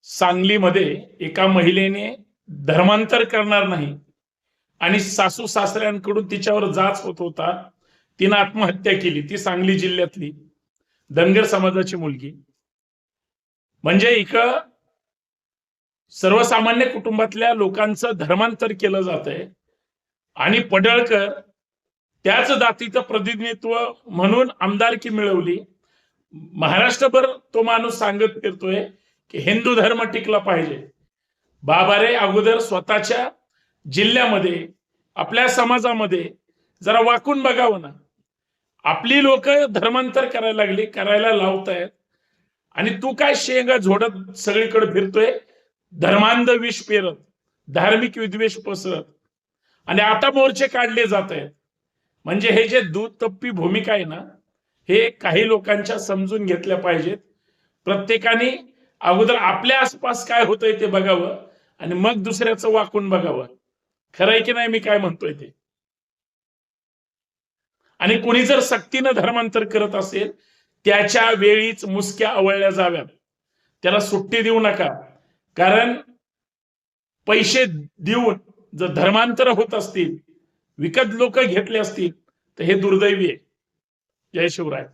सांगलीमध्ये एका महिलेने धर्मांतर करणार नाही आणि सासू सासऱ्यांकडून तिच्यावर जाच होत होता, तिनं आत्महत्या केली. ती सांगली जिल्ह्यातली धनगर समाजाची मुलगी. म्हणजे इकडं सर्वसामान्य कुटुंबातल्या लोकांचं धर्मांतर केलं जातंय आणि पडळकर त्याच जातीचं प्रतिनिधित्व म्हणून आमदारकी मिळवली. महाराष्ट्रभर तो माणूस सांगत फिरतोय की हिंदू धर्म टिकला पाहिजे. बाबा रे, अगोदर स्वतःच्या जिल्ह्यामध्ये आपल्या समाजामध्ये जरा वाकून बघावं ना. आपली लोक धर्मांतर करायला लागली, करायला लावतायत आणि तू काय शेंगा झोडत सगळीकडे फिरतोय, धर्मांध विष पेरत, धार्मिक विद्वेष पसरत. आणि आता मोर्चे काढले जात आहेत. म्हणजे हे जे दूध तप्पी भूमिका आहे ना, हे काही लोकांच्या समजून घेतल्या पाहिजेत. प्रत्येकाने अगोदर आपल्या आसपास काय होतंय ते बघावं आणि मग दुसऱ्याचं वाकून बघावं. खरंय की नाही मी काय म्हणतोय ते. आणि कोणी जर सक्तीनं धर्मांतर करत असेल, त्याच्या वेळीच मुसक्या आवळल्या जाव्यात. त्याला सुट्टी देऊ नका. कारण पैसे देऊन जर धर्मांतर होत असतील, विकत लोक घेतले असतील, तर हे दुर्दैवी आहे. जय शिवराय.